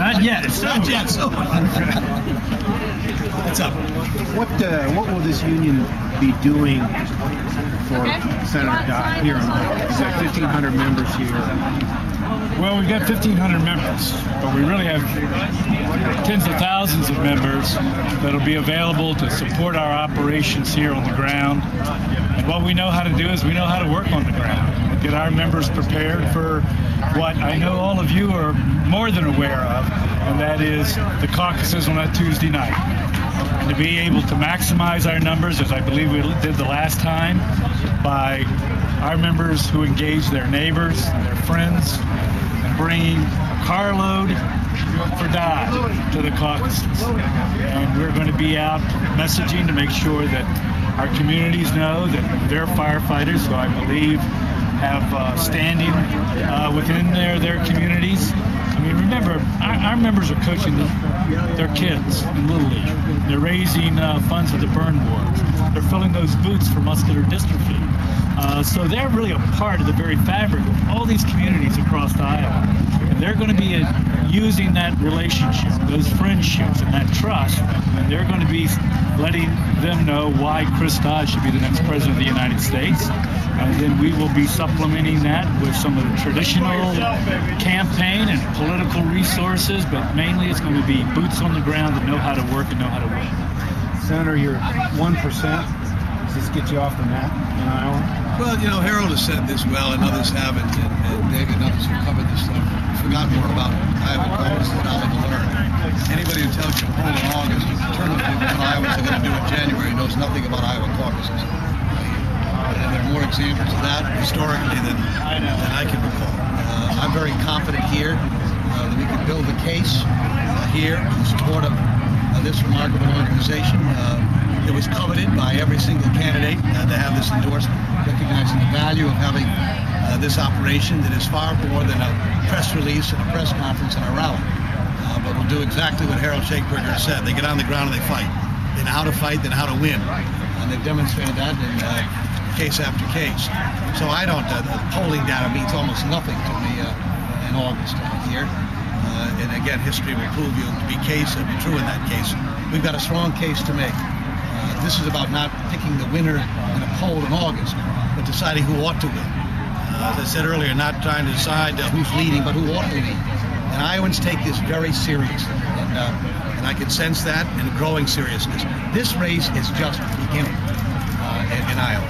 Not yet. Not yet. So. What's up? What will this union be doing for Senator Dodd here in Iowa? He's got 1,500 members here. Well, we've got 1,500 members, but we really have tens of thousands of members that'll be available to support our operations here on the ground. And what we know how to do is we know how to work on the ground and get our members prepared for what I know all of you are more than aware of, and that is the caucuses on that Tuesday night. And to be able to maximize our numbers, as I believe we did the last time, by our members who engage their neighbors and their friends, and bringing a carload for Dodd to the caucuses. And we're going to be out messaging to make sure that our communities know that their firefighters, who I believe have standing within their communities. I mean, remember, our members are coaching their kids in Little League. They're raising funds for the burn wards. They're filling those boots for muscular dystrophy. So they're really a part of the very fabric of all these communities across Iowa. And they're going to be using that relationship, those friendships, and that trust, and they're going to be letting them know why Chris Dodd should be the next president of the United States. And then we will be supplementing that with some of the traditional campaign and political resources, but mainly it's going to be boots on the ground that know how to work and know how to win. Senator, you're 1%. Does this get you off the map in Iowa? Well, you know, Harold has said this well, and others haven't, and David and others who covered this stuff forgot more about Iowa caucus than I'll ever learn. Anybody who tells you poll in August is determined what Iowans are going to do in January knows nothing about Iowa caucuses. And there are more examples of that historically than I can recall. I'm very confident here that we can build a case here in support of this remarkable organization. It was coveted by every single candidate to have this endorsement, recognizing the value of having this operation that is far more than a press release and a press conference and a rally. But we'll do exactly what Harold Shakeberger said. They get on the ground and they fight. They know how to fight, they know how to win. And they've demonstrated that in case after case. So I don't, polling data means almost nothing to me in August here. And again, history will prove you to be true in that case. We've got a strong case to make. This is about not picking the winner in a poll in August, but deciding who ought to win. As I said earlier, not trying to decide who's leading, but who ought to lead. And Iowans take this very seriously, and I can sense that in a growing seriousness. This race is just beginning in Iowa.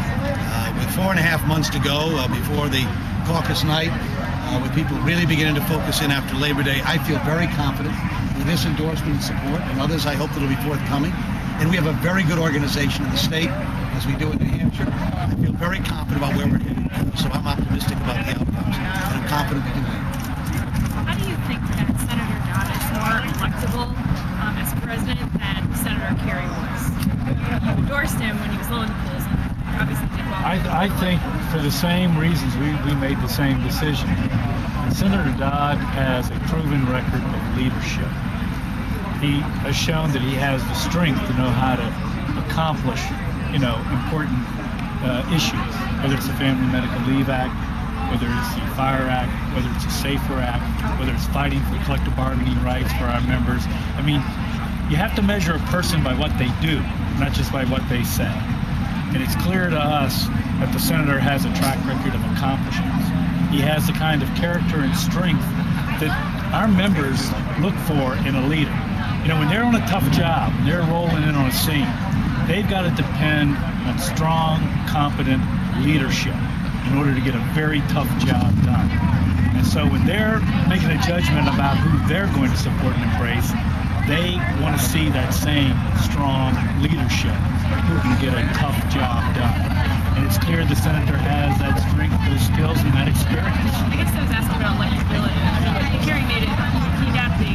With 4.5 months to go before the caucus night, with people really beginning to focus in after Labor Day, I feel very confident with this endorsement and support, and others I hope that will be forthcoming. And we have a very good organization in the state, as we do in New Hampshire. I feel very confident about where we're headed, so I'm optimistic about the outcomes, and I'm confident we can win. How do you think that Senator Dodd is more electable as president than Senator Kerry was? You endorsed him when he was low in the polls, and obviously did well. I think for the same reasons we made the same decision. Senator Dodd has a proven record of leadership. He has shown that he has the strength to know how to accomplish, important issues, whether it's the Family Medical Leave Act, whether it's the Fire Act, whether it's a SAFER Act, whether it's fighting for collective bargaining rights for our members. I mean, you have to measure a person by what they do, not just by what they say. And it's clear to us that the senator has a track record of accomplishments. He has the kind of character and strength that our members look for in a leader. When they're on a tough job, and they're rolling in on a scene, they've got to depend on strong, competent leadership in order to get a very tough job done. And so when they're making a judgment about who they're going to support and embrace, they want to see that same strong leadership who can get a tough job done. And it's clear the senator has that strength, those skills, and that experience. I guess I was asking about electability. Kerry made it. He got the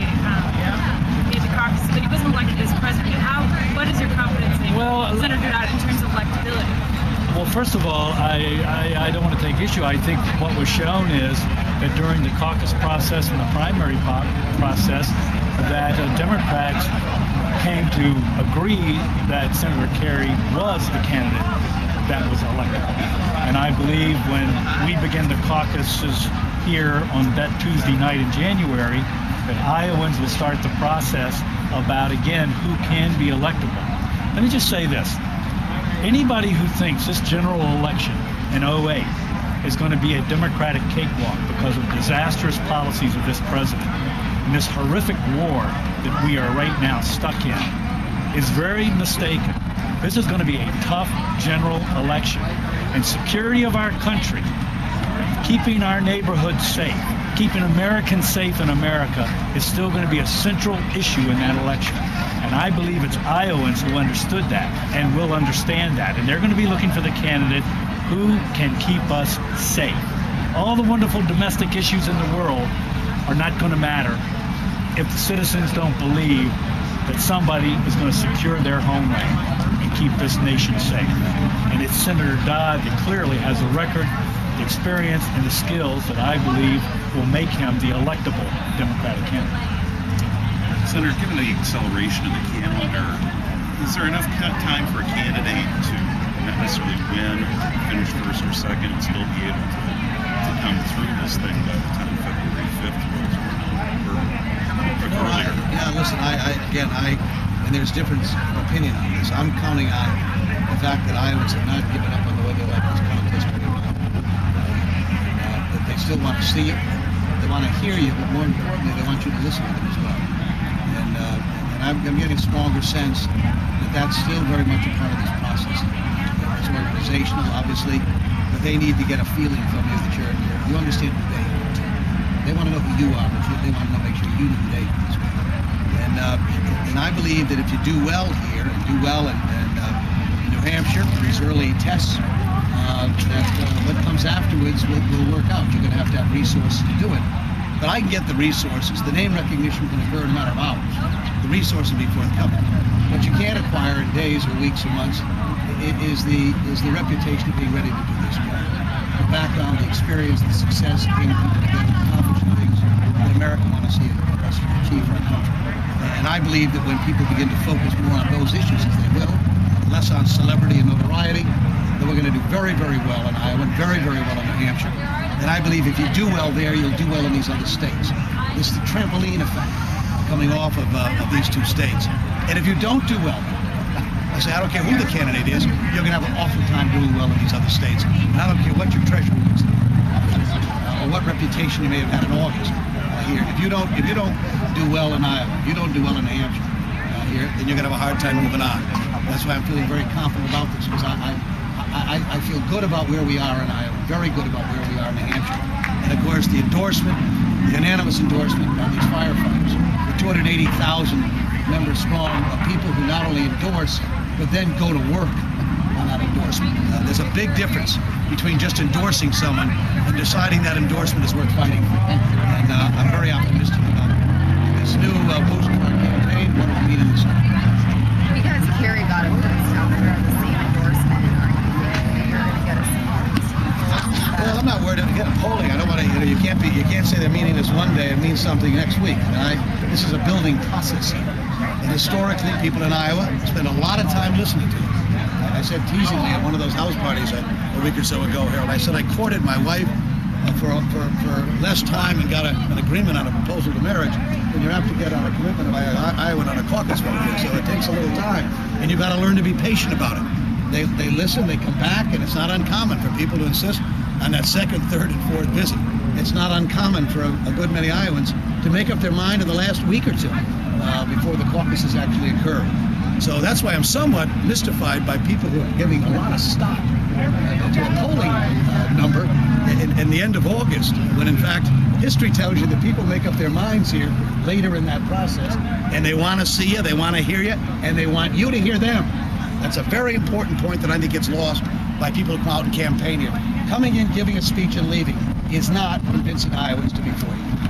caucus, but he wasn't elected as president. What is your confidence in Senator Dodd in terms of electability? Well, first of all, I don't want to take issue. I think what was shown is that during the caucus process and the primary process, that Democrats came to agree that Senator Kerry was the candidate that was elected. And I believe when we begin the caucuses here on that Tuesday night in January, that Iowans will start the process about, again, who can be electable. Let me just say this. Anybody who thinks this general election in 2008 is going to be a Democratic cakewalk because of disastrous policies of this president and this horrific war that we are right now stuck in is very mistaken. This is going to be a tough general election, and security of our country, keeping our neighborhoods safe, keeping Americans safe in America is still going to be a central issue in that election. And I believe it's Iowans who understood that and will understand that. And they're going to be looking for the candidate who can keep us safe. All the wonderful domestic issues in the world are not going to matter if the citizens don't believe that somebody is going to secure their homeland and keep this nation safe. And it's Senator Dodd that clearly has the record, the experience, and the skills that I believe will make him the electable Democratic candidate. Senator, given the acceleration of the calendar, is there enough time for a candidate to not necessarily win, finish first or second, and still be able to come through this thing by the time February 5th rolls around? Earlier? Yeah, listen, and there's different opinion on this. I'm counting on the fact that Iowans have not given up on the way they like this contest pretty well. That they still want to see it, they want to hear you, but more importantly, they want you to listen to them as well. And I'm getting a stronger sense that that's still very much a part of this process. It's organizational, obviously, but they need to get a feeling from you that you understand who they are. They want to know who you are, but they want to make sure you know who they are as well. And I believe that if you do well here, and do well in New Hampshire, these early tests, what comes afterwards will work out. You're going to have resources to do it. But I can get the resources. The name recognition can occur in a matter of hours. The resources will be forthcoming. What you can't acquire in days or weeks or months is the reputation of being ready to do this job. The background, the experience, the success, being people together, accomplishing things that America want to see us achieve for our country. And I believe that when people begin to focus more on those issues, as they will, less on celebrity and notoriety, then we're going to do very, very well in Iowa and very, very well in New Hampshire. And I believe if you do well there, you'll do well in these other states. This is the trampoline effect coming off of these two states. And if you don't do well, I say, I don't care who the candidate is, you're going to have an awful time doing well in these other states. And I don't care what your treasury is or what reputation you may have had in August here. If you don't do well in Iowa, if you don't do well in New Hampshire here, then you're going to have a hard time moving on. That's why I'm feeling very confident about this, because I feel good about where we are in Iowa, very good about where we are in New Hampshire. And of course, the endorsement, the unanimous endorsement by these firefighters, the 280,000 members strong of people who not only endorse, but then go to work on that endorsement. There's a big difference between just endorsing someone and deciding that endorsement is worth fighting for. And I'm very optimistic about this new postcard campaign. What will mean in this? Because Kerry got a post out there of the same endorsement, are you really going to get us? Well, I'm not worried. Again, polling. I don't want to. You can't say they're meaning this one day and mean something next week. This is a building process. And historically, people in Iowa spend a lot of time listening to it. I said teasingly at one of those house parties a week or so ago, Harold, I said I courted my wife for less time and got an agreement on a proposal to marriage than you're apt to get on a commitment by Iowa on a caucus vote. So it takes a little time, and you've got to learn to be patient about it. They listen, they come back, and it's not uncommon for people to insist on that second, third, and fourth visit. It's not uncommon for a good many Iowans to make up their mind in the last week or two before the caucuses actually occur. So that's why I'm somewhat mystified by people who are giving a lot of stock to a polling number in the end of August, when in fact history tells you that people make up their minds here later in that process, and they want to see you, they want to hear you, and they want you to hear them. That's a very important point that I think gets lost by people who come out and campaign here. Coming in, giving a speech, and leaving is not convincing Iowans to be for you.